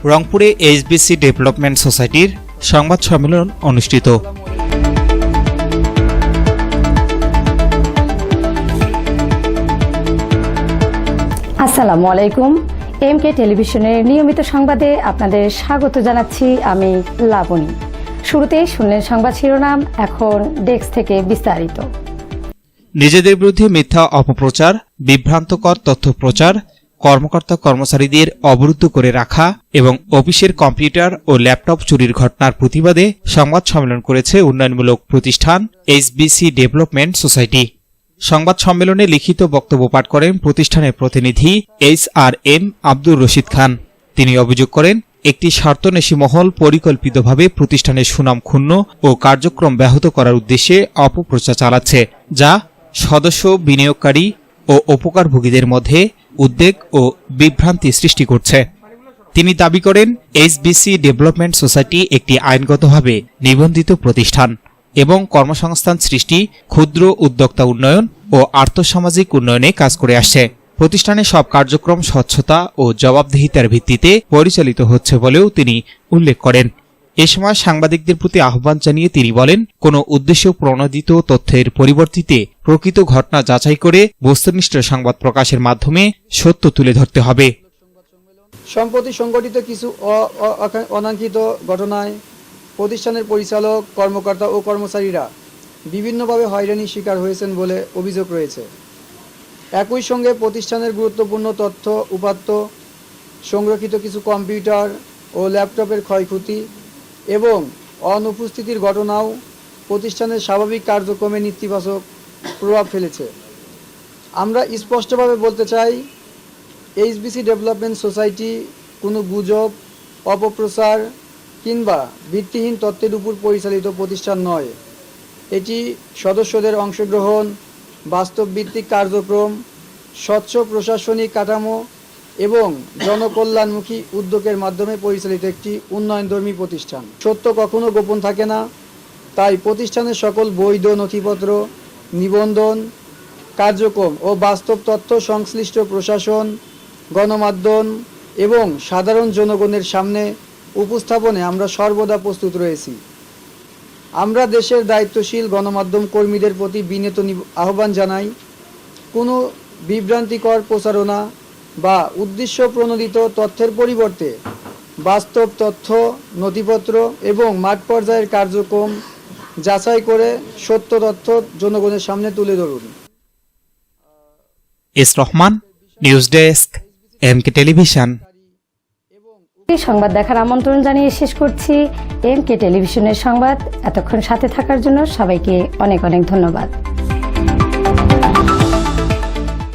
রংপুরে এইচবিসি ডেভেলপমেন্ট সোসাইটির সংবাদ সম্মেলন অনুষ্ঠিত। আসসালামু আলাইকুম। এমকে টেলিভিশনের নিয়মিত সংবাদে আপনাদের স্বাগত জানাচ্ছি আমি লাবণী। শুরুতেই শুনলেন সংবাদ শিরোনাম, এখন ডেস্ক থেকে বিস্তারিত। নিজেদের বিরুদ্ধে মিথ্যা অপপ্রচার, বিভ্রান্তকর তথ্য প্রচার, কর্মকর্তা কর্মচারীদের অবরুদ্ধ করে রাখা এবং অফিসের কম্পিউটার ও ল্যাপটপ চুরির ঘটনার প্রতিবাদে সংবাদ সম্মেলন করেছে উন্নয়নমূলক প্রতিষ্ঠান এইচবিসি ডেভেলপমেন্ট সোসাইটি। সংবাদ সম্মেলনে লিখিত বক্তব্য পাঠ করেন প্রতিষ্ঠানের প্রতিনিধি HRM আব্দুর রশিদ খান। তিনি অভিযোগ করেন, একটি স্বার্থন্বেষী মহল পরিকল্পিতভাবে প্রতিষ্ঠানের সুনাম ক্ষুণ্ণ ও কার্যক্রম ব্যাহত করার উদ্দেশ্যে অপপ্রচার চালাচ্ছে, যা সদস্য, বিনিয়োগকারী ও উপকারভোগীদের মধ্যে উদ্বেগ ও বিভ্রান্তি সৃষ্টি করছে। তিনি দাবি করেন, এইচবিসি ডেভেলপমেন্ট সোসাইটি একটি আইনগতভাবে নিবন্ধিত প্রতিষ্ঠান এবং কর্মসংস্থান সৃষ্টি, ক্ষুদ্র উদ্যোক্তা উন্নয়ন ও আর্থসামাজিক উন্নয়নে কাজ করে আসছে। প্রতিষ্ঠানের সব কার্যক্রম স্বচ্ছতা ও জবাবদিহিতার ভিত্তিতে পরিচালিত হচ্ছে বলেও তিনি উল্লেখ করেন। এ সময় সাংবাদিকদের প্রতি আহ্বান জানিয়ে তিনি বলেন, কোনো উদ্দেশ্য প্রণোদিত তথ্যের পরিবর্তিতে প্রকৃত ঘটনা যাচাই করে বস্তুনিষ্ঠ সংবাদ প্রকাশের মাধ্যমে সত্য তুলে ধরতে হবে। সম্প্রতি সংঘটিত কিছু অনাকাঙ্ক্ষিত ঘটনায় প্রতিষ্ঠানের পরিচালক, কর্মকর্তা ও কর্মচারীরা বিভিন্নভাবে হয়রানির শিকার হয়েছেন বলে অভিযোগ রয়েছে। একই সঙ্গে প্রতিষ্ঠানের গুরুত্বপূর্ণ তথ্য উপাত্ত, সংরক্ষিত কিছু কম্পিউটার ও ল্যাপটপের ক্ষয়ক্ষতি এবং অনুপস্থিতির ঘটনাও প্রতিষ্ঠানের স্বাভাবিক কার্যক্রমে নেতিবাচক প্রভাব ফেলেছে। আমরা স্পষ্টভাবে বলতে চাই, এইচবিসি ডেভেলপমেন্ট সোসাইটি কোনো গুজব, অপপ্রচার কিংবা ভিত্তিহীন তথ্যের উপর পরিচালিত প্রতিষ্ঠান নয়। এটি সদস্যদের অংশগ্রহণ, বাস্তবভিত্তিক কার্যক্রম, স্বচ্ছ প্রশাসনিক কাঠামো এবং জনকল্যাণমুখী উদ্যোগের মাধ্যমে পরিচালিত একটি উন্নয়নধর্মী প্রতিষ্ঠান। সত্য কখনো গোপন থাকে না, তাই প্রতিষ্ঠানের সকল বৈধ নথিপত্র, নিবন্ধন, কার্যক্রম ও বাস্তব তথ্য সংশ্লিষ্ট প্রশাসন, গণমাধ্যম এবং সাধারণ জনগণের সামনে উপস্থাপনে আমরা সর্বদা প্রস্তুত রয়েছি। আমরা দেশের দায়িত্বশীল গণমাধ্যম কর্মীদের প্রতি বিনীত আহ্বান জানাই, কোনো বিভ্রান্তিকর প্রচারণা বা উদ্দেশ্য প্রণোদিত তথ্যের পরিবর্তে বাস্তব তথ্য, নথিপত্র এবং মাঠ পর্যায়ের কার্যক্রম যাচাই করে সত্য তথ্য জনগণের সামনে তুলে ধরুন। S Rahman, news desk, MK television. এই সংবাদ দেখার আমন্ত্রণ জানিয়ে শেষ করছি এমকে টেলিভিশনের সংবাদ। এতক্ষণ সাথে থাকার জন্য সবাইকে অনেক অনেক ধন্যবাদ।